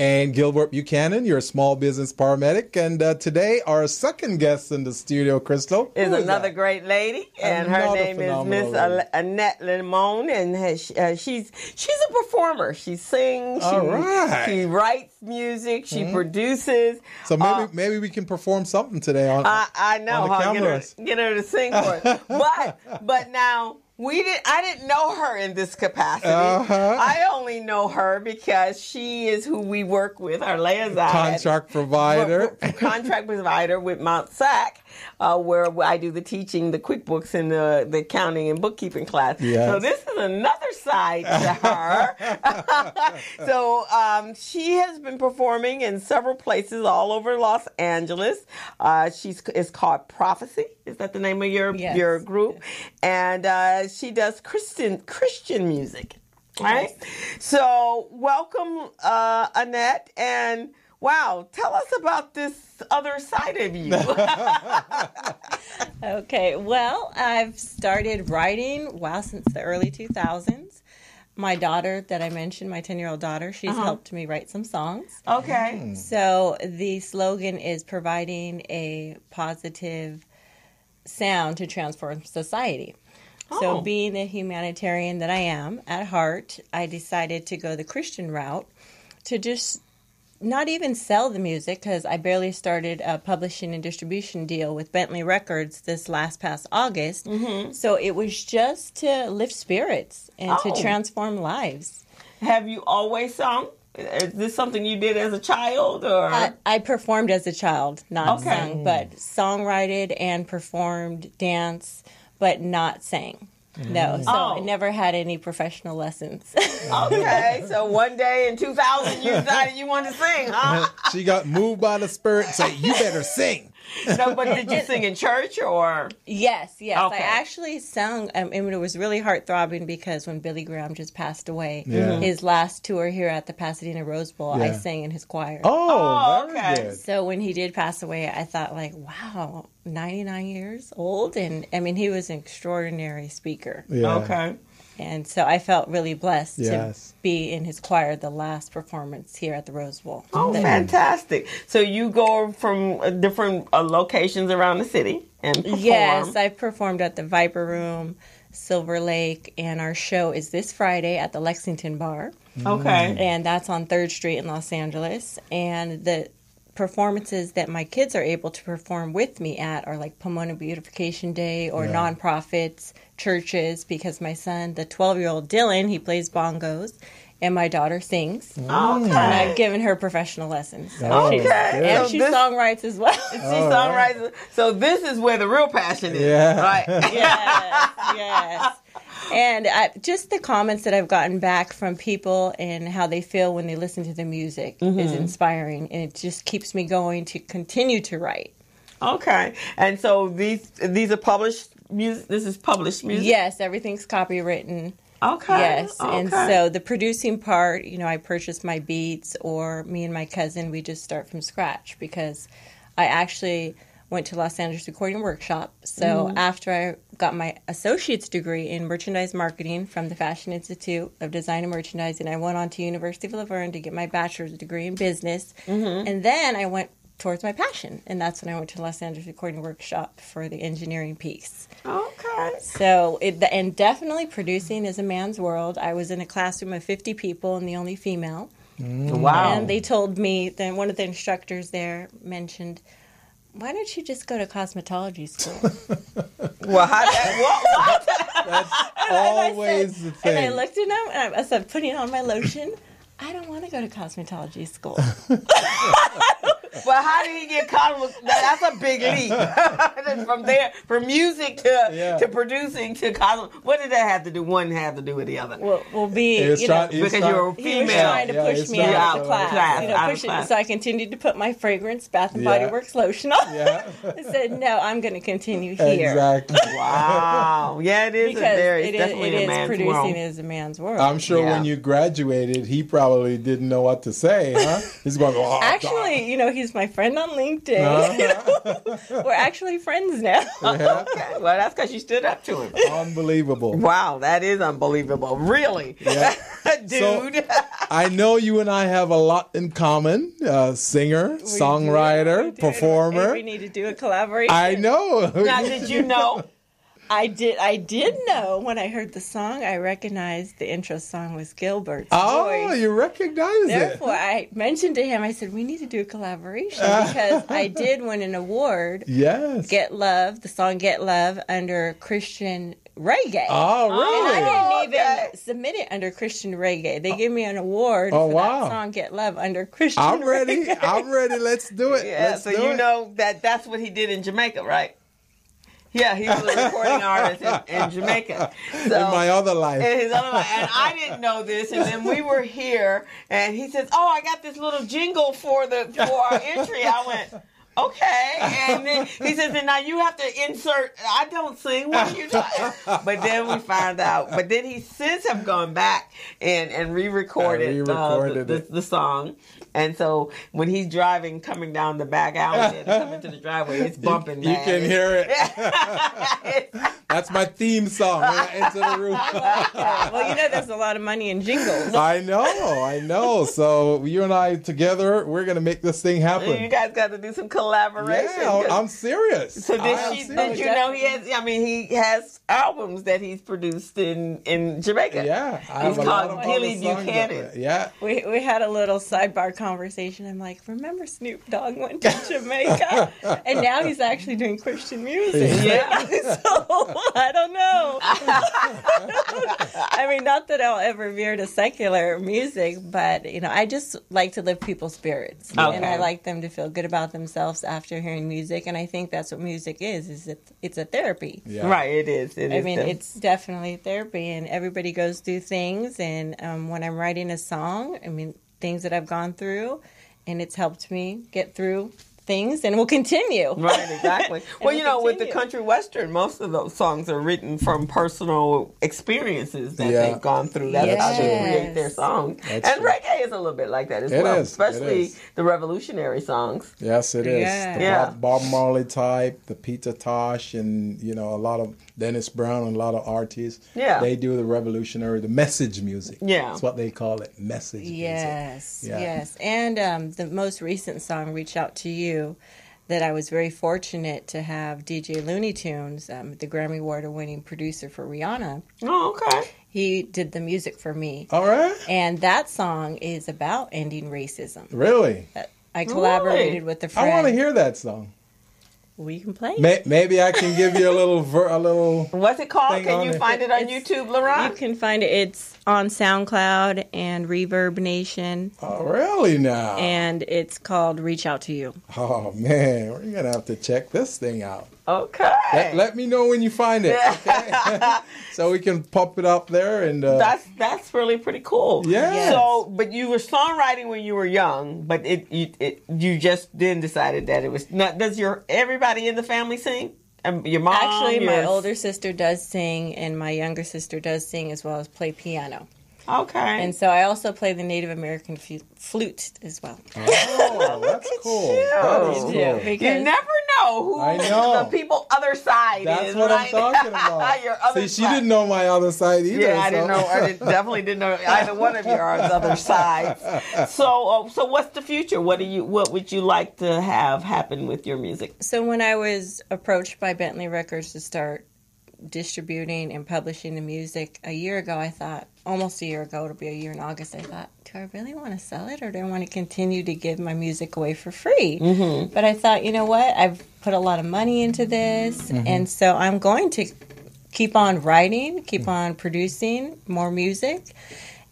And Gilbert Buchanan, you're a small business paramedic. And today, our second guest in the studio, Crystal, is another great lady. And her name is Miss Annette Limon. And she's a performer. She sings. She writes music. She produces. So maybe we can perform something today on I know. on the cameras. Get her to sing for it. But now... I didn't know her in this capacity. I only know her because she is who we work with, our liaison. Contract provider. Contract provider with Mount Sac, where I do the teaching, the QuickBooks, and the accounting and bookkeeping class. Yes. So this is another side to her. So she has been performing in several places all over Los Angeles. It's called Prophecy. Is that the name of your group? And she does Christian music, right? Yes. So welcome, Annette, and wow, tell us about this other side of you. Okay, well, I've started writing, since the early 2000s. My daughter that I mentioned, my 10-year-old daughter, she's helped me write some songs. Okay. So the slogan is providing a positive sound to transform society. So being the humanitarian that I am at heart, I decided to go the Christian route to just not even sell the music, because I barely started a publishing and distribution deal with Bentley Records this past August. Mm-hmm. So it was just to lift spirits and to transform lives. Have you always sung? Is this something you did as a child, or I performed as a child, not sung, but songwrited and performed, dance, but not sang. No, so I never had any professional lessons. Okay, so one day in 2000 you decided you wanted to sing, huh? She got moved by the Spirit and said, "You better sing." No, but did you sing in church or? Yes. Okay. I actually sung, and it was really heart-throbbing because when Billy Graham just passed away, his last tour here at the Pasadena Rose Bowl, I sang in his choir. Oh, very good. So when he did pass away, I thought, wow, 99 years old, and I mean, he was an extraordinary speaker. Yeah. Okay. And so I felt really blessed to be in his choir the last performance here at the Rose Bowl. Oh, fantastic. So you go from different locations around the city and perform. Yes, I performed at the Viper Room, Silver Lake, and our show is this Friday at the Lexington Bar. Okay. And that's on 3rd Street in Los Angeles. And the performances that my kids are able to perform with me at are like Pomona Beautification Day or nonprofits, churches, because my son, the 12-year-old Dylan, he plays bongos, and my daughter sings. Okay. And I've given her professional lessons. So and she songwrites as well. She songwrites. So this is where the real passion is. Yeah. Right? Yes. And just the comments that I've gotten back from people and how they feel when they listen to the music is inspiring. And it just keeps me going to continue to write. Okay. And so these are published music? This is published music? Yes, everything's copywritten. Okay. Yes. Okay. And so the producing part, I purchase my beats, or me and my cousin, we just start from scratch, because I actually went to Los Angeles Recording Workshop. So after I got my associate's degree in merchandise marketing from the Fashion Institute of Design and Merchandising, I went on to University of Laverne to get my bachelor's degree in business. And then I went towards my passion, and that's when I went to Los Angeles Recording Workshop for the engineering piece. Okay. So, and definitely producing is a man's world. I was in a classroom of 50 people and the only female. Wow. And they told me, then one of the instructors there mentioned, why don't you just go to cosmetology school? Well, what? That's always the thing. And I looked at him, and I said, putting on my lotion, I don't want to go to cosmetology school. Well, how did he get caught? That's a big leap. From there, from music to producing to cosmetics. What did that have to do? One have to do with the other. Well, because you're a female. He was trying to push me out of the class. So I continued to put my fragrance Bath and Body Works lotion on. I said, no, I'm going to continue here. Exactly. Wow. Yeah, it is. Definitely a man's producing world. is a man's world. I'm sure when you graduated, he probably didn't know what to say, huh? He's going, actually, he's my friend on LinkedIn. We're actually friends now. Okay. Well, that's because you stood up to him. Unbelievable. Wow, that is unbelievable. Really? Yeah. Dude. I know you and I have a lot in common. Singer, songwriter, performer. We need to do a collaboration. I know. Now, did you know? I did know when I heard the song. I recognized the intro song was Gilbert's Oh, voice. you recognize Therefore, it. I mentioned to him, I said, we need to do a collaboration because I did win an award. Yes. Get Love, the song Get Love, under Christian reggae. Oh, And really? I didn't Okay. even submit it under Christian reggae. They gave me an award Oh, for wow. that song Get Love under Christian I'm ready. reggae. I'm ready. Let's do it. Yeah, Let's so do you it. know that's what he did in Jamaica, right? Yeah, he was a recording artist in Jamaica. So, In my other life. in his other life. And I didn't know this. And then we were here, and he says, "Oh, I got this little jingle for our entry." I went, "Okay." And then he says, "And now you have to insert." I don't sing. What are you talking? But then we found out. But then he since have gone back and re-recorded, the song. And so when he's driving, coming down the back alley and coming to the driveway, it's bumping. You can hear it. That's my theme song. When I enter the room. Well, you know, there's a lot of money in jingles. I know. So you and I together, we're gonna make this thing You happen. guys got to do some collaboration. Yeah, I'm serious. So did you know he has? I mean, he has albums that he's produced in Jamaica. Yeah, I He's have a lot called of Gilly other songs Buchanan. up there. Yeah. We had a little sidebar conversation. I'm like, remember Snoop Dogg went to Jamaica? And now he's actually doing Christian music. Yeah. So, I don't know. I mean, not that I'll ever veer to secular music, but, you know, I just like to lift people's spirits. Okay. And I like them to feel good about themselves after hearing music. And I think that's what music is it's a therapy. Yeah. Right, it is. I mean, it's definitely therapy, and everybody goes through things. And when I'm writing a song, I mean, things that I've gone through, and it's helped me get through things, and will continue. Right, exactly. Well, you know, with the continue. country western, most of those songs are written from personal experiences that Yeah. they've gone through. That's how they Yes. create their songs. That's And true. reggae is a little bit like that as It well, is. It especially is. the revolutionary songs. Yes, it is. Yeah. The Yeah. Bob Marley type, the Peter Tosh, and a lot of Dennis Brown and a lot of artists. Yeah. They do the revolutionary, the message music. Yeah. That's what they call it, message music. Yes, Yeah. yes. And the most recent song, Reach Out to You, that I was very fortunate to have DJ Looney Tunes, the Grammy Award-winning producer for Rihanna. Oh, okay. He did the music for me. All right. And that song is about ending racism. Really? I collaborated Really? with a I friend. want to hear that song. We can play. Maybe I can give you a little. What's it called? Thing Can on you it. find it on It's- YouTube, You Laurent? can find it. It's on SoundCloud and Reverb Nation, Oh, really now? and it's called Reach Out to You. Oh man, we're gonna have to check this thing out. Okay. Let me know when you find it, okay? So we can pop it up there and. That's really pretty cool. Yes. So, but you were songwriting when you were young, but you just then decided that it was not. Does everybody in the family sing? Your mom? Actually, my your- older sister does sing, and my younger sister does sing as well as play piano. Okay. And so I also play the Native American flute as well. Oh, that's cool. That is cool. Yeah, you because never know who I know. the people other side That's is. what right? I'm talking about. Your other See, she side. didn't know my other side either. Yeah, I so. didn't know. Definitely didn't know either one of your other sides. So what's the future? What would you like to have happen with your music? So when I was approached by Bentley Records to start distributing and publishing the music a year ago, almost a year ago, it'll be a year in August, I thought, do I really want to sell it, or do I want to continue to give my music away for free? Mm-hmm. But I thought, you know what, I've put a lot of money into this, and so I'm going to keep on writing, keep on producing more music,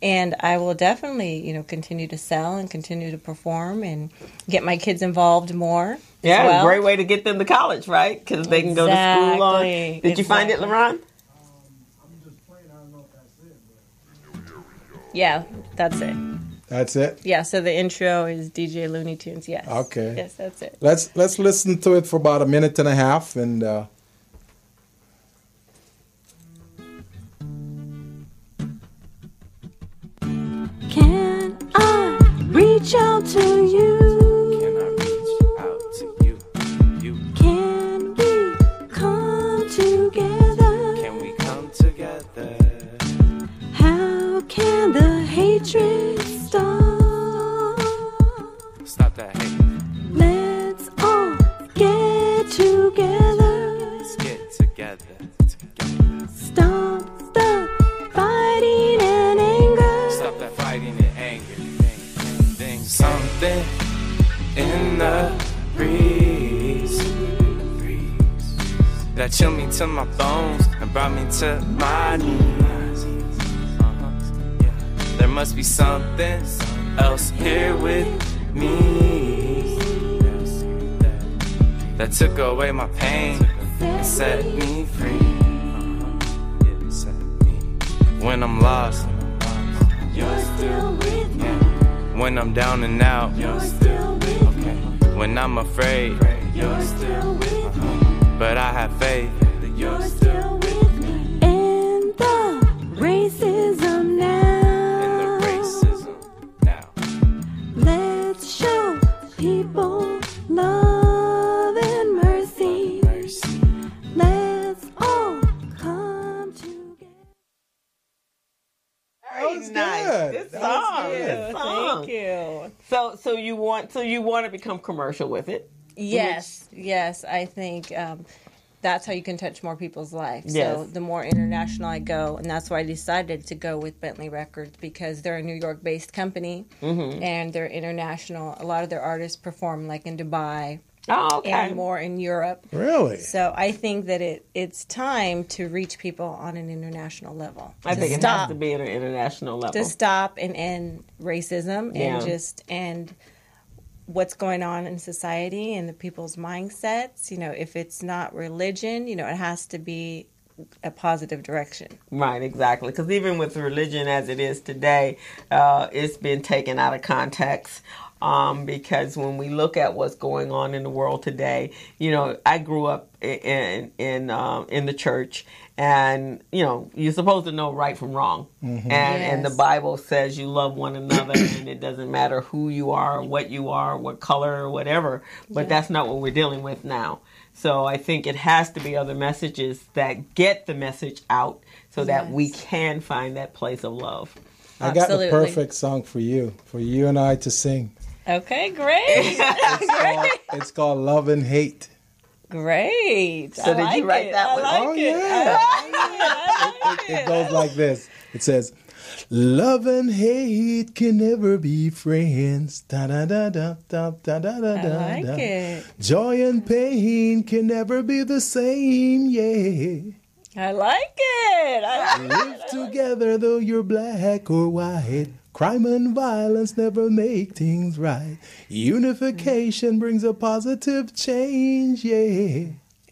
and I will definitely, continue to sell and continue to perform and get my kids involved more. Yeah, as well. great way to get them to college, right? Because they can go to school on. Exactly, Did you find it, exactly. LeRon? I'm just playing. I don't know if that's it, but Yeah, that's it. That's it. Yeah, so the intro is DJ Looney Tunes, yes. Okay. Yes, that's it. Let's listen to it for about a minute and a half, and Can I reach out to you? Can I reach out to you? Can we come together? Can we come together? How can the Stop that hate. Let's all get together. Let's get together. Stop the fighting and anger. Stop that fighting and anger. Something in the breeze that chilled me to my bones and brought me to my knees. Yeah. There must be something else here with me that took away my pain and set me free. Yeah, set me. When I'm lost, You're still with me. when I'm down and out, You're still with me. when I'm afraid, You're still with me. but I have faith. You're still with me. In the racism now. In the racism now. Let's show people love and mercy. Mercy. Let's all come together. Very was nice. good. Good That was song. good. Good song. Thank you. So you want to become commercial with it? Yes, I think that's how you can touch more people's lives. So Yes. the more international I go, and that's why I decided to go with Bentley Records, because they're a New York-based company and they're international. A lot of their artists perform like in Dubai Oh, okay. and more in Europe. Really? So I think that it's time to reach people on an international level. I think it has stop to be at an international level. to stop and end racism Yeah. and just end what's going on in society and the people's mindsets. You know, if it's not religion, you know, it has to be a positive direction. Right, exactly. Because even with religion as it is today, it's been taken out of context. Because when we look at what's going on in the world today, you know, I grew up in the church, and you know, you're supposed to know right from wrong, and the Bible says you love one another, and it doesn't matter who you are, what color, or whatever. But that's not what we're dealing with now. So I think it has to be other messages that get the message out, so that we can find that place of love. I got the Absolutely. perfect song for you and I to sing. Okay, great. It's called Love and Hate. Great. So did you write that one? I Oh, like it. yeah. I like It goes like this. It says, love and hate can never be friends. Da da da da da da da da I da. like it. Joy and pain can never be the same, yeah. I like it. I like Live together though you're black or white. Crime and violence never make things right. Unification brings a positive change, yeah.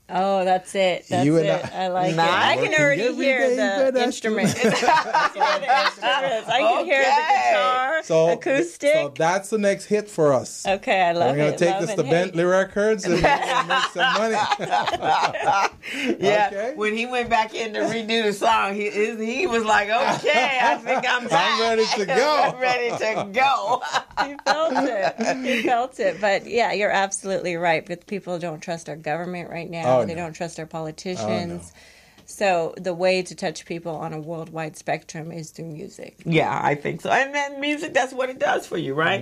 Oh, that's it. That's You and it. I- I like it. Nice. I can Working already every hear day, the but I instruments. still- I can hear the guitar, So, acoustic. so that's the next hit for us. Okay, I love We're going it. to take Love this and to hate. Bentley Records and we're going to make some money. Yeah, Okay. when he went back in to redo the song, he was like, "Okay, I think I'm back. I'm ready to go." I'm ready to go." He felt it. He felt it. But yeah, you're absolutely right. But people don't trust our government right now. Oh, They no. don't trust our politicians. So the way to touch people on a worldwide spectrum is through music. Yeah, I think so. And then music, that's what it does for you, right?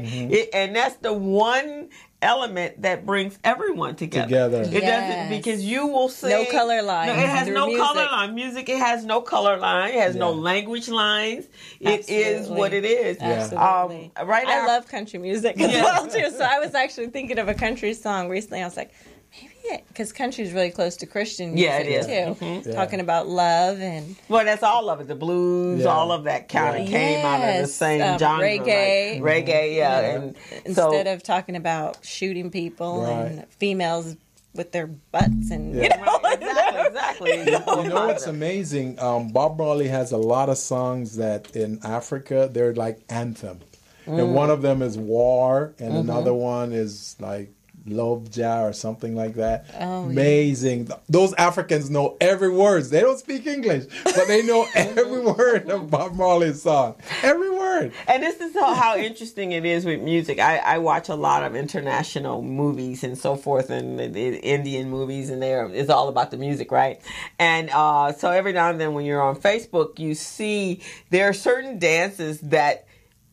And that's the one element that brings everyone together. It Yes. doesn't, because you will sing. No color line No, it has through no music. color line. Music, it has no color line. It has no Yeah. language lines. It is Absolutely. what it is. Absolutely. Right I now, love country music as well too. So I was actually thinking of a country song recently. I was like, maybe because country is really close to Christian music Yeah, it is. too. Yeah. Talking about love and well, that's all of it. The blues, Yeah. all of that kind of came out of the Yes, same genre. reggae. Right? Reggae, yeah. And instead of talking about shooting people Right. and females with their butts and Yeah. exactly. You know what's amazing? Bob Marley has a lot of songs that in Africa, they're like anthem. And one of them is War, and another one is like Love Ja or something like that. Oh, amazing. Those Africans know every word. They don't speak English, but they know every word of Bob Marley's song. Every word. And this is how interesting it is with music. I watch a lot of international movies and so forth, and the Indian movies, and it's all about the music, right? And so every now and then when you're on Facebook, you see there are certain dances that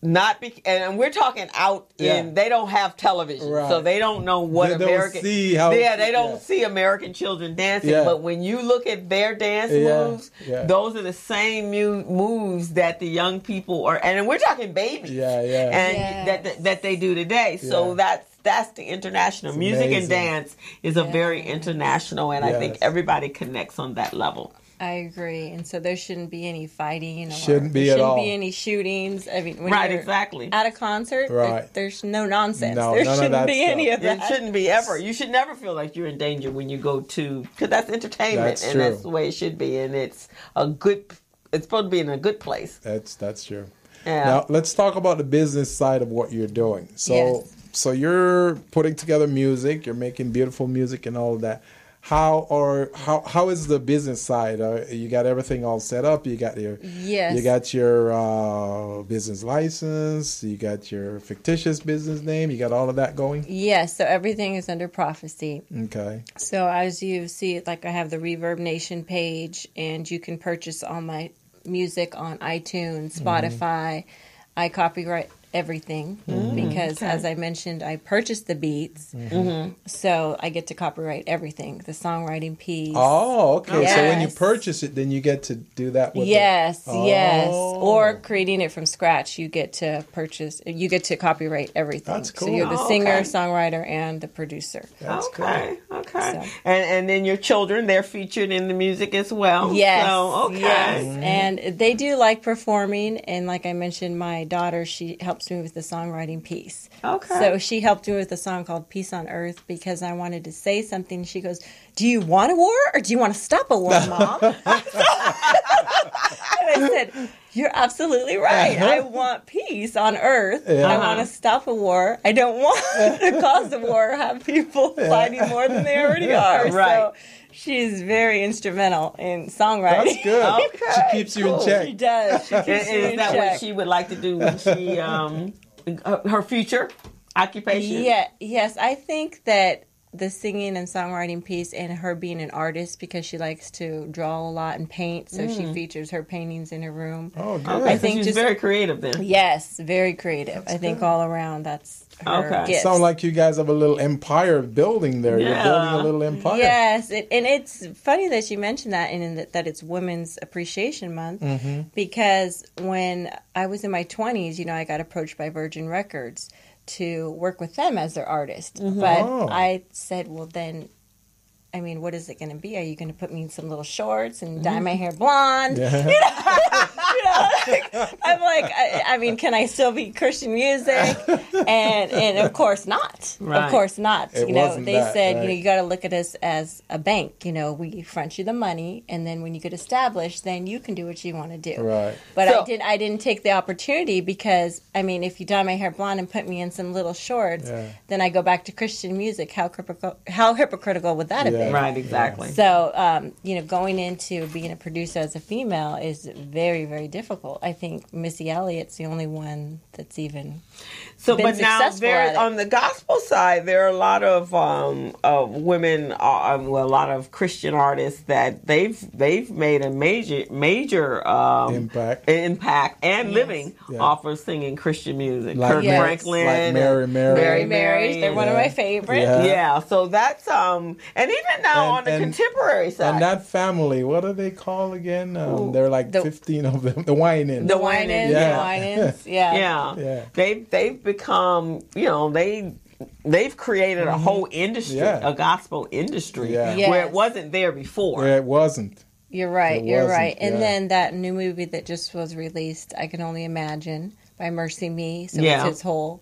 and we're talking out in. They don't have television, so they don't know what they American. Don't see how, they don't see American children dancing. Yeah. But when you look at their dance moves, those are the same moves that the young people are, and we're talking babies. And that they do today. So that's the international music and dance is a very international, and I think everybody connects on that level. I agree, and so there shouldn't be any fighting. Shouldn't be any shootings. I mean, when you're at a concert, there's no nonsense. There shouldn't be any of that. It shouldn't be ever. You should never feel like you're in danger when you go to, because that's entertainment, that's the way it should be, and it's supposed to be in a good place. That's true. Yeah. Now let's talk about the business side of what you're doing. So you're putting together music, you're making beautiful music and all of that. How is the business side? You got everything all set up. You got your business license. You got your fictitious business name. You got all of that going. Yes. So everything is under prophecy. Okay. So as you see, like I have the Reverb Nation page, and you can purchase all my music on iTunes, Spotify. I copyright everything because, as I mentioned, I purchased the beats, so I get to copyright everything, the songwriting piece. Oh, okay. Yes. So when you purchase it, then you get to do that with yes, or creating it from scratch. You get to copyright everything. That's cool. So you're the singer, songwriter, and the producer. That's cool. So. And then your children, they're featured in the music as well. Yes, so, yes, and they do like performing. And like I mentioned, my daughter, she helps me with the songwriting piece. Okay. So she helped me with a song called Peace on Earth because I wanted to say something. She goes, "Do you want a war or do you want to stop a war, Mom?" And I said, "You're absolutely right. I want peace on Earth. I want to stop a war. I don't want to cause a war or have people fighting more than they already are." So she's very instrumental in songwriting. That's good. She keeps you in check. She does. She keeps you in that check. what she would like to do when she her future occupation? Yes. I think that the singing and songwriting piece, and her being an artist because she likes to draw a lot and paint, so she features her paintings in her room. Oh, good. I think she's very creative then. Yes, very creative. I think all around that's her gift. Sound like you guys have a little empire building there. You're building a little empire. Yes, and it's funny that you mentioned that, and that it's Women's Appreciation Month, because when I was in my 20s, I got approached by Virgin Records to work with them as their artist. But I said, well, then, I mean, what is it going to be? Are you going to put me in some little shorts and dye my hair blonde? I'm like, I mean, can I still be Christian music? And of course not. Right. Of course not. They said, you got to look at us as a bank. We front you the money, and then when you get established, then you can do what you want to do. Right. But I didn't take the opportunity because, I mean, if you dye my hair blonde and put me in some little shorts, then I go back to Christian music. How hypocritical would that have been? Right, exactly. So, going into being a producer as a female is very, very difficult. I think Missy Elliott's the only one that's even been successful at it. On the gospel side, there are a lot of women, a lot of Christian artists that they've made a major impact and living off of singing Christian music. Like Kirk Franklin, like Mary. They're one of my favorites. Yeah, so that's and even now on the contemporary side, and that family, what are they called again? There are like 15 of them. The Winans. The Winans. Yeah. They've become, they've created a whole industry, a gospel industry, where it wasn't there before. Where it wasn't. You're right. And then that new movie that just was released, I Can Only Imagine, by Mercy Me. So it's his whole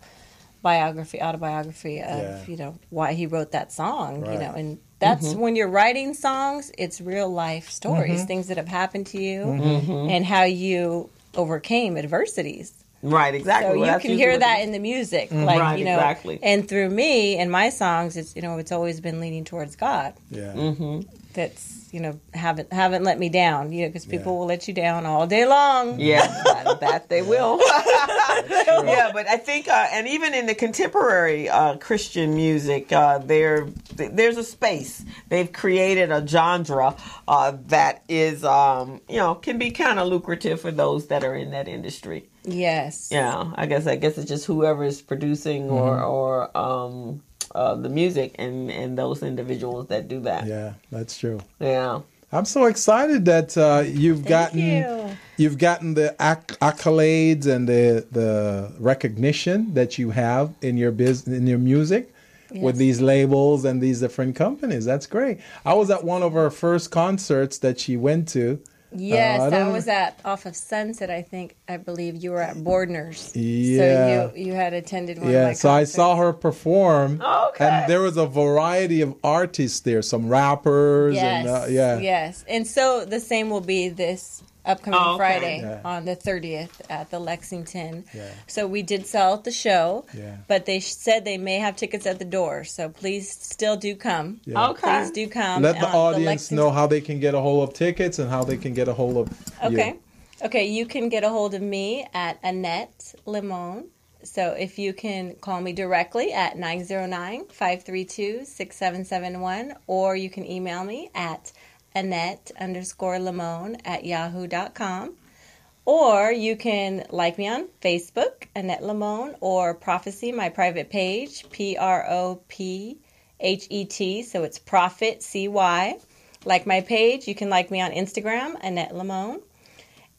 autobiography of, why he wrote that song, and that's when you're writing songs, it's real life stories, things that have happened to you and how you overcame adversities. Right, exactly. So you can hear that in the music, exactly. And through me and my songs, it's it's always been leaning towards God. Yeah. That's haven't let me down. Because people will let you down all day long. Yeah, that they will. Yeah, but I think, and even in the contemporary Christian music, there's a space. They've created a genre that is, can be kind of lucrative for those that are in that industry. Yes. Yeah, I guess it's just whoever is producing or the music and those individuals that do that. Yeah, that's true. Yeah. I'm so excited that you've gotten you. you've gotten the accolades and the recognition that you have in your business, in your music, with these labels and these different companies. That's great. I was at one of her first concerts that she went to. Yes, that was off of Sunset, I believe. You were at Bordner's. Yeah. So you had attended one of my concerts. So I saw her perform. Okay. And there was a variety of artists there, some rappers. Yes, yes. And so the same will be this upcoming Friday on the 30th at the Lexington. Yeah. So we did sell at the show, Yeah. but they said they may have tickets at the door. So please still do come. Yeah. Okay. Please do come. Let the audience Lexington- know how they can get a hold of tickets and how they can get a hold of Okay. you. Okay, you can get a hold of me at Annette Limon. So if you can call me directly at 909-532-6771, or you can email me at Annette_Limon@yahoo.com. Or you can like me on Facebook, Annette Limon, or Prophecy, my private page, PROPHET, so it's Prophet, CY. Like my page, you can like me on Instagram, Annette Limon.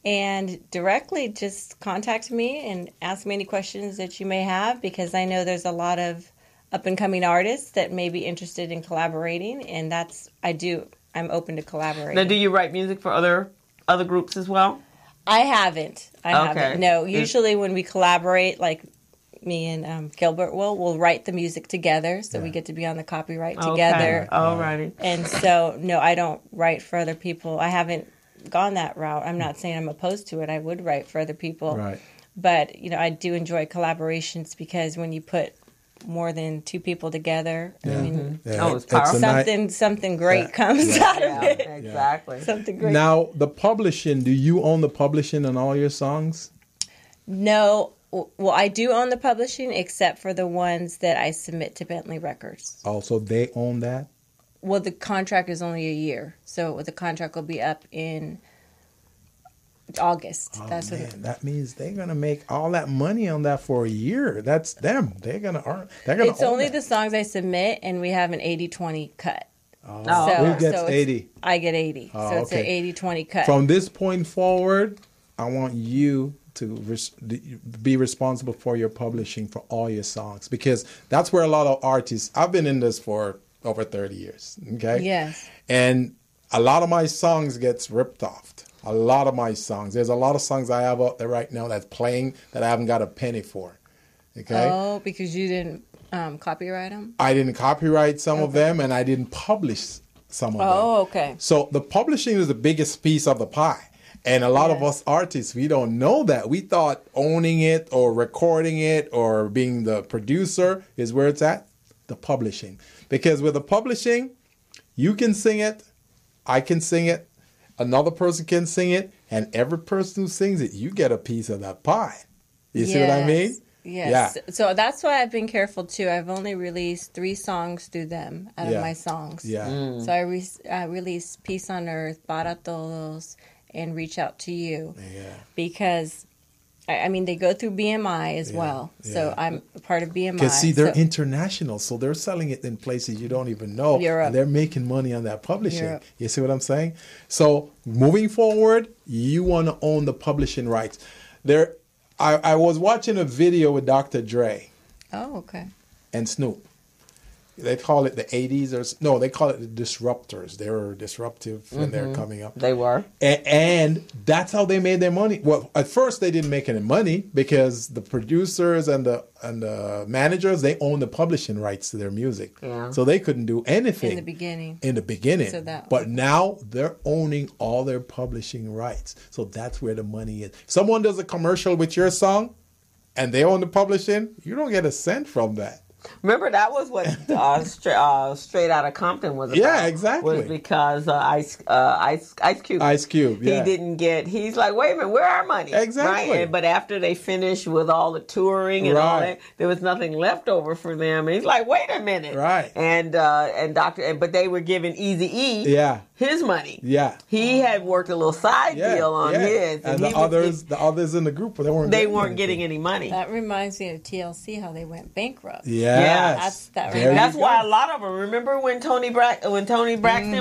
And directly just contact me and ask me any questions that you may have, because I know there's a lot of up-and-coming artists that may be interested in collaborating, and I'm open to collaborating. Now, do you write music for other groups as well? I haven't. No, usually when we collaborate, like me and Gilbert we'll write the music together, so we get to be on the copyright together. Alrighty. And so, no, I don't write for other people. I haven't gone that route. I'm not saying I'm opposed to it. I would write for other people. Right. But, I do enjoy collaborations, because when you put more than two people together, I mean, It's powerful. something great comes out of it. Exactly. Something great. Now, the publishing, do you own the publishing on all your songs? No. Well, I do own the publishing, except for the ones that I submit to Bentley Records. Oh, so they own that? Well, the contract is only a year, so the contract will be up in August. Oh, That's man, what that means they're gonna make all that money on that for a year. That's them. They're gonna earn. They're gonna. it's own only that. the songs I submit, and we have an 80-20 cut. Oh, So- who gets so it's- 80? I get 80, Oh, so it's an okay. 80-20 cut. From this point forward, I want you to be responsible for your publishing for all your songs, because that's where a lot of artists. I've been in this for over 30 years. Okay. Yes. And a lot of my songs gets ripped off. A lot of my songs. There's a lot of songs I have out there right now that's playing that I haven't got a penny for. Okay. Oh, because you didn't copyright them? I didn't copyright some of them, and I didn't publish some of them. Oh, okay. So the publishing is the biggest piece of the pie. And a lot of us artists, we don't know that. We thought owning it or recording it or being the producer is where it's at. The publishing. Because with the publishing, you can sing it, I can sing it, another person can sing it, and every person who sings it, you get a piece of that pie. You see what I mean? Yes. Yeah. So that's why I've been careful too. I've only released 3 songs through them out of Yeah. my songs. Yeah. So I released Peace on Earth, Para Todos, and Reach Out to You. Yeah. Because, I mean, they go through BMI as well. So yeah. I'm a part of BMI. Because see, they're so, international, so they're selling it in places you don't even know. Europe. And they're making money on that publishing. Europe. You see what I'm saying? So moving forward, you want to own the publishing rights. I was watching a video with Dr. Dre Oh, okay. and Snoop. They call it the 80s no, they call it the disruptors. They were disruptive when they're coming up. They were. And that's how they made their money. Well, at first they didn't make any money because the producers and the managers, they own the publishing rights to their music. Yeah. So they couldn't do anything In the beginning. So that- but now they're owning all their publishing rights. So that's where the money is. If someone does a commercial with your song and they own the publishing, you don't get a cent from that. Remember, that was what Straight Outta Compton was about. Yeah, exactly. Was because Ice Cube. Ice Cube, yeah. He didn't get. He's like, wait a minute, where our money? Exactly. Right? But after they finished with all the touring and all that, there was nothing left over for them. And he's like, wait a minute. Right. And but they were giving Eazy-E his money. Yeah. He had worked a little side deal on his, and the others in the group, they weren't getting any money. That reminds me of TLC, how they went bankrupt. Yes. That's why a lot of them. Remember when Tony Braxton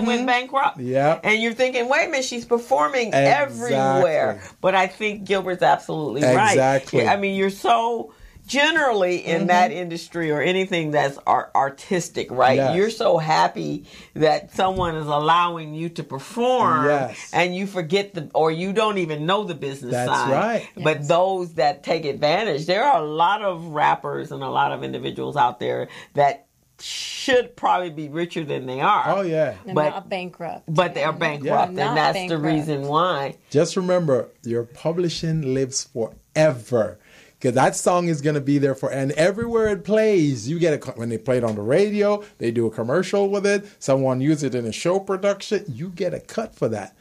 went bankrupt? Yeah. And you're thinking, wait a minute, she's performing everywhere. But I think Gilbert's absolutely right. Exactly. I mean, you're so generally in that industry or anything that's artistic, right? Yes. You're so happy that someone is allowing you to perform, and you forget or you don't even know the business side. That's right. But those that take advantage, there are a lot of rappers and a lot of individuals out there that should probably be richer than they are. Oh yeah, but not bankrupt. But they are bankrupt, and that's the reason why. Just remember, your publishing lives forever. Because that song is going to be there and everywhere it plays, you get when they play it on the radio, they do a commercial with it, someone uses it in a show production, you get a cut for that.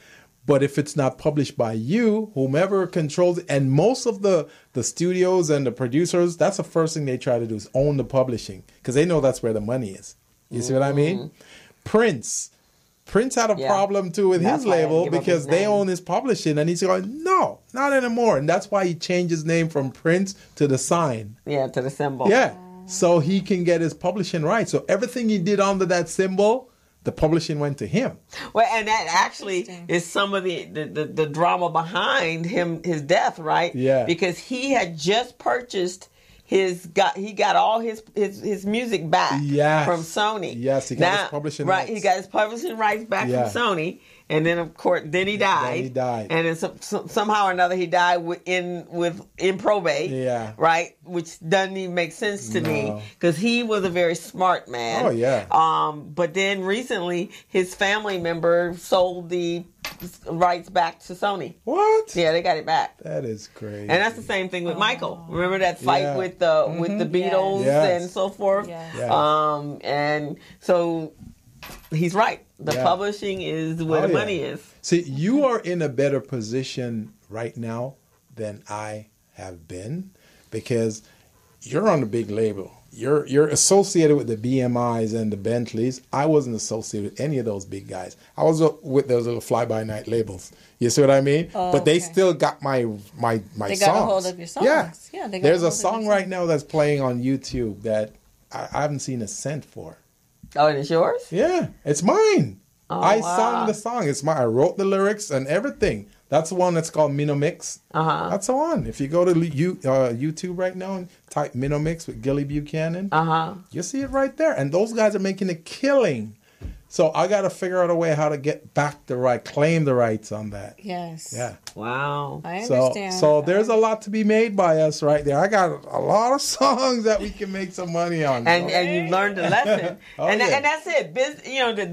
But if it's not published by you, whomever controls it, and most of the studios and the producers, that's the first thing they try to do is own the publishing. Because they know that's where the money is. You see what I mean? Prince had a problem too with his label because they own his publishing, and he's going, no, not anymore. And that's why he changed his name from Prince to the sign. Yeah, to the symbol. Yeah, so he can get his publishing right. So everything he did under that symbol, the publishing went to him. Well, and that actually is some of the drama behind his death, right? Yeah. Because he had just purchased he got all his music back from Sony. Yes, he got his publishing rights. Right, he got his publishing rights back from Sony. And then, of course, he died. And then somehow or another, he died in probate. Yeah. Right? Which doesn't even make sense to me. Because he was a very smart man. Oh, yeah. But then recently, his family member sold the rights back to Sony. What? Yeah, they got it back. That is crazy. And that's the same thing with Michael. Remember that fight with the Beatles and so forth? Yes. And so he's right. The publishing is where the money is. See, you are in a better position right now than I have been because you're on the big label. You're associated with the BMIs and the Bentleys. I wasn't associated with any of those big guys. I was with those little fly-by-night labels. You see what I mean? But they still got my songs. They got a hold of your songs. Yeah. There's a song right now that's playing on YouTube that I haven't seen a cent for. Oh, and it's yours? Yeah, it's mine. I sung the song. It's mine. I wrote the lyrics and everything. That's the one that's called Minomix. That's the one. If you go to YouTube right now and type Minomix with Gilly Buchanan, you'll see it right there. And those guys are making a killing. So I got to figure out a way how to get back claim the rights on that. Yes. Yeah. Wow. I understand. So there's a lot to be made by us right there. I got a lot of songs that we can make some money on. And you've learned a lesson. And that's it.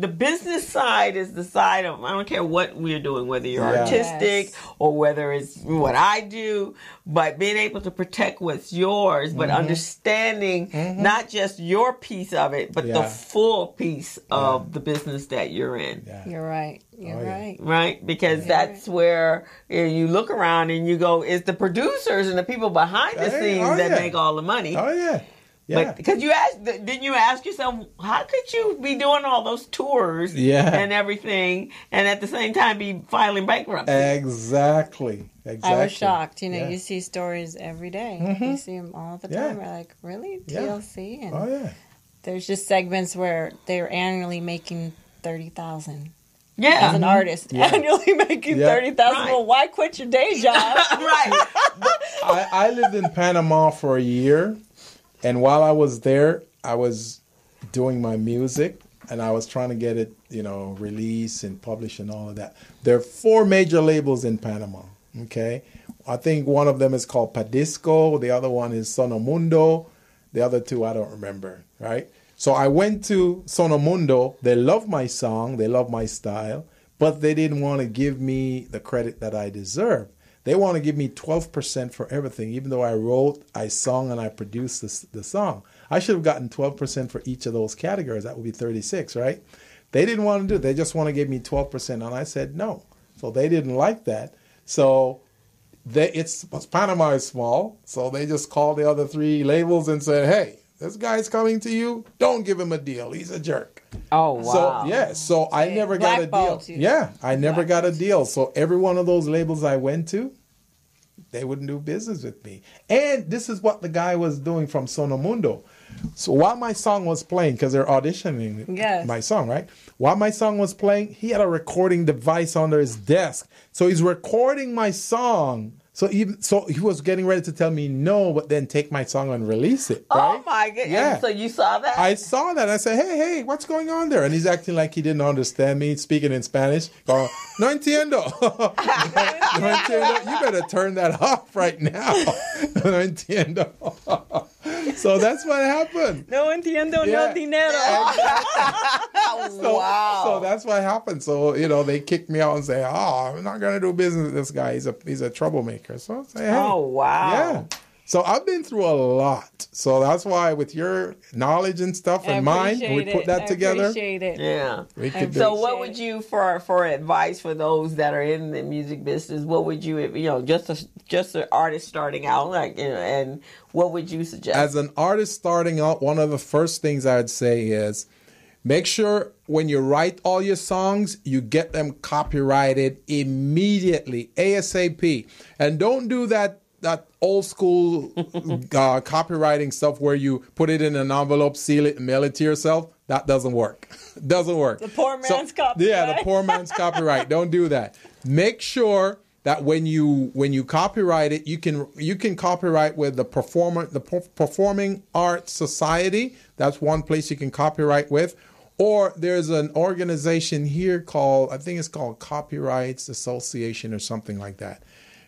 The business side is the side of, I don't care what we're doing, whether you're artistic or whether it's what I do, but being able to protect what's yours, but understanding not just your piece of it, but the full piece of the business that you're in. Yeah. You're right. You're right. Right? Because that's where you look around and you go, it's the producers and the people behind the scenes that make all the money. Oh, yeah. Yeah. But because didn't you ask yourself, how could you be doing all those tours and everything and at the same time be filing bankruptcy? Exactly. I was shocked. You see stories every day. You see them all the time. We're like, really? TLC? And there's just segments where they're annually making $30,000. Yeah. As an artist, annually making $30,000. Well, why quit your day job? Right. I lived in Panama for a year, and while I was there, I was doing my music, and I was trying to get it, released and published and all of that. There are 4 major labels in Panama. Okay, I think one of them is called Padisco. The other one is Sonomundo. The other 2 I don't remember. Right. So I went to Sonomundo. They love my song. They love my style. But they didn't want to give me the credit that I deserve. They want to give me 12% for everything, even though I wrote, I sung, and I produced the song. I should have gotten 12% for each of those categories. That would be 36, right? They didn't want to do it. They just want to give me 12%. And I said no. So they didn't like that. So Panama is small. So they just called the other 3 labels and said, hey, this guy's coming to you. Don't give him a deal. He's a jerk. Oh, wow. So I never got a deal. Yeah, I never got a deal. So every one of those labels I went to, they wouldn't do business with me. And this is what the guy was doing from Sonomundo. So while my song was playing, because they're auditioning my song, right? While my song was playing, he had a recording device under his desk. So he's recording my song. So he was getting ready to tell me no, but then take my song and release it. Right? Oh my goodness! Yeah. So you saw that? I saw that. I said, hey, what's going on there? And he's acting like he didn't understand me, speaking in Spanish. Going, no entiendo. No entiendo. You better turn that off right now. No entiendo. So that's what happened. No entiendo, no dinero. Wow. So that's what happened. So, they kicked me out and say, I'm not going to do business with this guy. He's a troublemaker. So I say, hey. Oh, wow. Yeah. So I've been through a lot. So that's why with your knowledge and stuff and mine, we put that together. I appreciate it. Yeah. So what would you, for advice for those that are in the music business, what would you, just an artist starting out, and what would you suggest? As an artist starting out, one of the first things I'd say is make sure when you write all your songs, you get them copyrighted immediately, ASAP. And don't do that old school copywriting stuff where you put it in an envelope, seal it, and mail it to yourself. That doesn't work. Doesn't work. The poor man's copyright. Yeah, the poor man's copyright. Don't do that. Make sure that when you copyright it, you can copyright with the Performing Arts Society. That's one place you can copyright with. Or there's an organization here called Copyrights Association or something like that.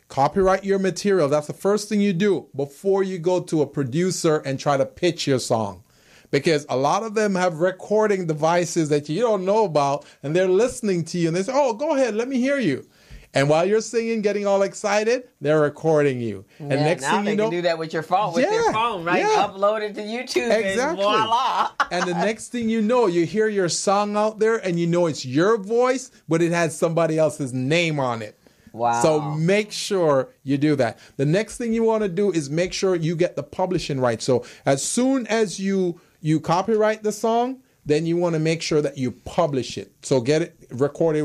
Copyright your material. That's the first thing you do before you go to a producer and try to pitch your song. Because a lot of them have recording devices that you don't know about, and they're listening to you, and they say, oh, go ahead, let me hear you. And while you're singing, getting all excited, they're recording you. And next thing you know, can do that with your phone, their phone, right? Yeah. Upload it to YouTube, exactly. And voila. And the next thing you know, you hear your song out there, and you know it's your voice, but it has somebody else's name on it. Wow. So make sure you do that. The next thing you want to do is make sure you get the publishing right. So as soon as you copyright the song, then you want to make sure that you publish it. So get it recorded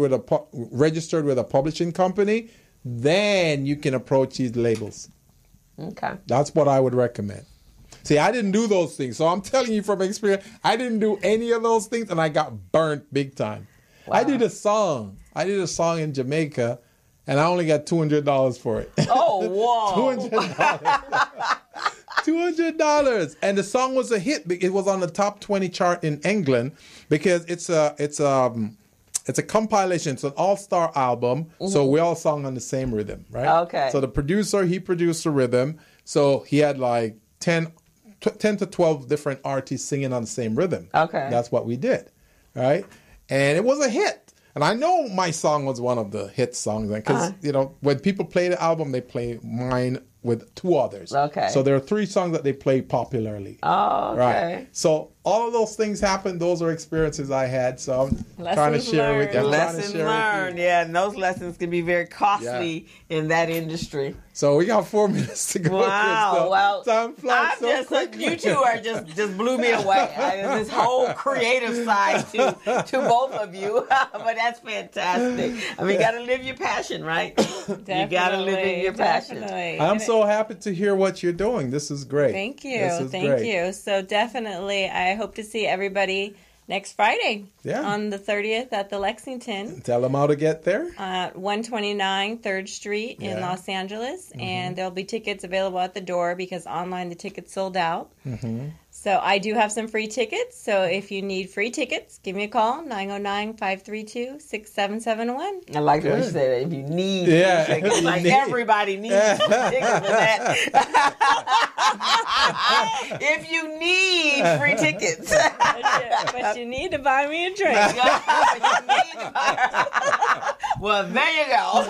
registered with a publishing company. Then you can approach these labels. Okay. That's what I would recommend. See, I didn't do those things. So I'm telling you from experience, I didn't do any of those things, and I got burnt big time. Wow. I did a song in Jamaica, and I only got $200 for it. Oh, whoa. $200. $200. And the song was a hit. It was on the top 20 chart in England because it's a compilation. It's an all-star album. Mm-hmm. So we all sung on the same rhythm, right? Okay. So the producer, he produced the rhythm. So he had like 10 to 12 different artists singing on the same rhythm. Okay. That's what we did, right? And it was a hit. And I know my song was one of the hit songs because, when people play the album, they play mine with 2 others. Okay. So there are 3 songs that they play popularly. Oh, okay. Right. So all of those things happened. Those are experiences I had. So I'm trying to share with you. Lessons learned. Yeah, and those lessons can be very costly in that industry. So we got 4 minutes to go. Wow. Crystal. Well, time flies so quickly. You two are just blew me away. This whole creative side to both of you. But that's fantastic. I mean, you got to live your passion, right? Definitely, you got to live in your passion. Definitely. I'm so happy to hear what you're doing. This is great. Thank you. Thank you. So definitely, I hope to see everybody next Friday on the 30th at the Lexington. Tell them how to get there. 129 3rd Street in Los Angeles. Mm-hmm. And there'll be tickets available at the door because online the tickets sold out. Mm-hmm. So I do have some free tickets. So if you need free tickets, give me a call, 909-532-6771. I like what you said. If you need free tickets, everybody needs free tickets for that. If you need free tickets. But you need to buy me a drink. Well, there you go.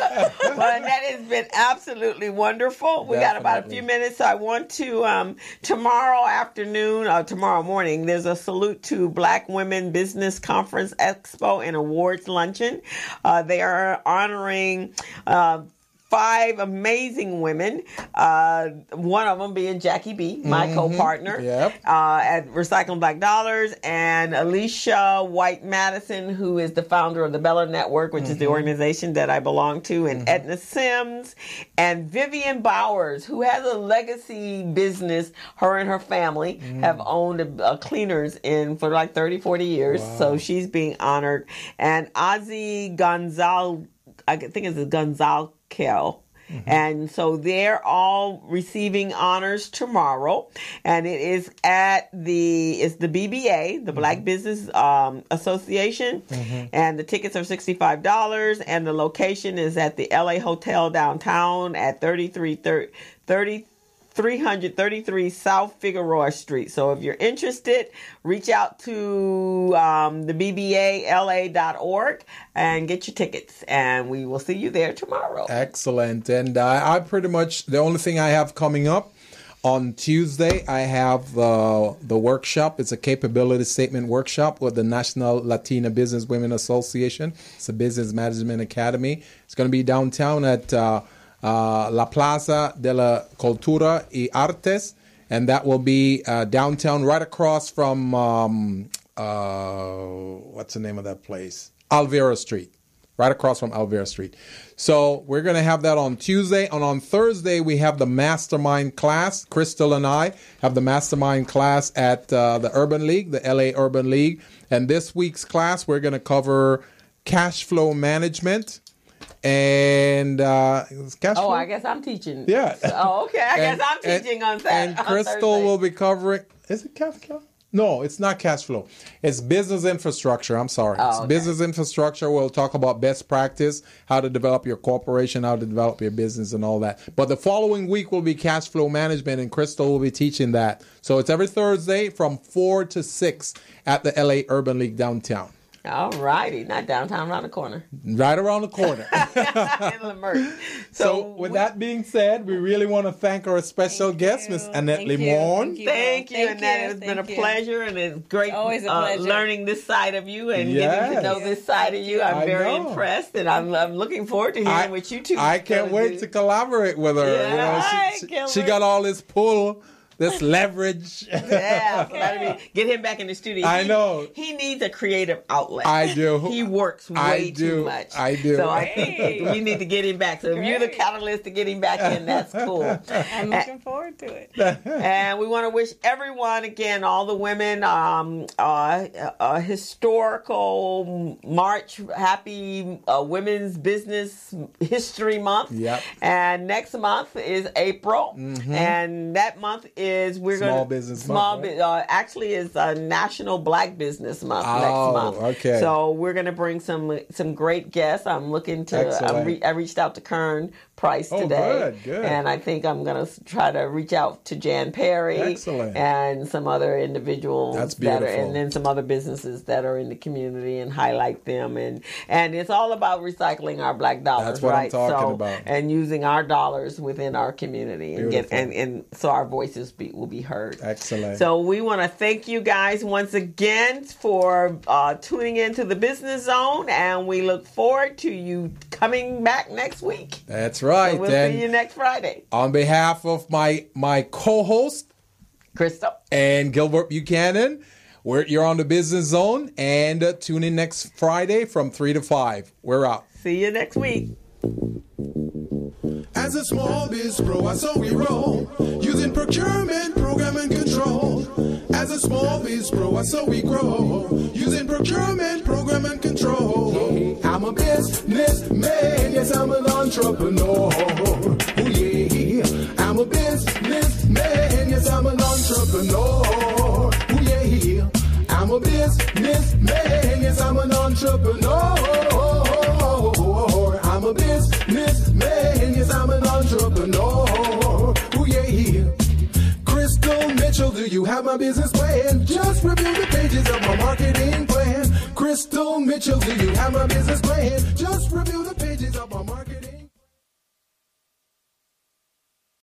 Well, that has been absolutely wonderful. We got about a few minutes. So I want to, tomorrow afternoon, or tomorrow morning, there's a Salute to Black Women Business Conference Expo and Awards Luncheon. They are honoring 5 amazing women, one of them being Jackie B, my co-partner at Recycling Black Dollars, and Alicia White Madison, who is the founder of the Bella Network, which is the organization that I belong to, and Edna Sims, and Vivian Bowers, who has a legacy business. Her and her family have owned a cleaners for like 30, 40 years, so she's being honored. And Ozzy Gonzal, I think it's Gonzal Kell. And so they're all receiving honors tomorrow, and it is at the BBA, the Black Business Association, and the tickets are $65, and the location is at the LA Hotel downtown at 333 South Figueroa Street. So if you're interested, reach out to the BBALA.org and get your tickets, and we will see you there tomorrow. Excellent. And I pretty much, the only thing I have coming up on Tuesday, I have the workshop. It's a capability statement workshop with the National Latina Business Women Association. It's a business management academy. It's going to be downtown at La Plaza de la Cultura y Artes, and that will be downtown, right across from what's the name of that place? Alvera Street, right across from Alvera Street. So we're going to have that on Tuesday, and on Thursday we have the mastermind class. Crystal and I have the mastermind class at the Urban League, the LA Urban League, and this week's class we're going to cover cash flow management. And cash flow. I guess I'm teaching. Yeah. Okay. I guess I'm teaching on Saturday. And Crystal will be covering. Is it cash flow? No, it's not cash flow. It's business infrastructure. I'm sorry. It's business infrastructure. We'll talk about best practice, how to develop your corporation, how to develop your business, and all that. But the following week will be cash flow management, and Crystal will be teaching that. So it's every Thursday from 4 to 6 at the LA Urban League downtown. All righty. Not downtown, around the corner. Right around the corner. In Lamert. So with that being said, we really want to thank our special guest, Miss Annette Limon. Thank you, Annette. It's been a pleasure, and it's great Always a pleasure. learning this side of you and getting to know this side of you. I'm very impressed, and I'm looking forward to hearing what you two I can't wait to collaborate with her. Yeah, she got all this pull. This leverage. Yeah, get him back in the studio. I know. He needs a creative outlet. I do. He works way too much. I do. So I think we need to get him back. So if you're the catalyst to get him back in, that's cool. I'm looking forward to it. And we want to wish everyone, again, all the women, a historical March. Happy Women's Business History Month. Yep. And next month is April. And that month is Small Business Month. Actually, is National Black Business Month next month. Okay. So we're going to bring some great guests. I'm looking to. I reached out to Kern Price today. Good. And I think I'm going to try to reach out to Jan Perry. Excellent. And some other individuals. That's beautiful. And then some other businesses that are in the community and highlight them. And it's all about recycling our black dollars. That's what I'm talking about. And using our dollars within our community and so our voices will be heard. Excellent. So we want to thank you guys once again for tuning into the Business Zone, and we look forward to you coming back next week. That's right. So we'll see you next Friday. On behalf of my co-host, Crystal, and Gilbert Buchanan, you're on the Business Zone, and tune in next Friday from 3 to 5. We're out. See you next week. As a small biz pro, I saw we roll, using procurement, program, and control. As a small biz pro, I saw we grow, using procurement, program, and control. I'm a businessman, yes, I'm an entrepreneur. Oh yeah, I'm a businessman, yes, I'm an entrepreneur. Oh yeah, I'm a businessman, yes, I'm an entrepreneur. I'm a businessman, yes, I'm an entrepreneur. Ooh, yeah. Crystal Mitchell, do you have my business plan? Just review the pages of my marketing plan. Bristol, Mitchell, do you have my business plan? Just review the pages of my market.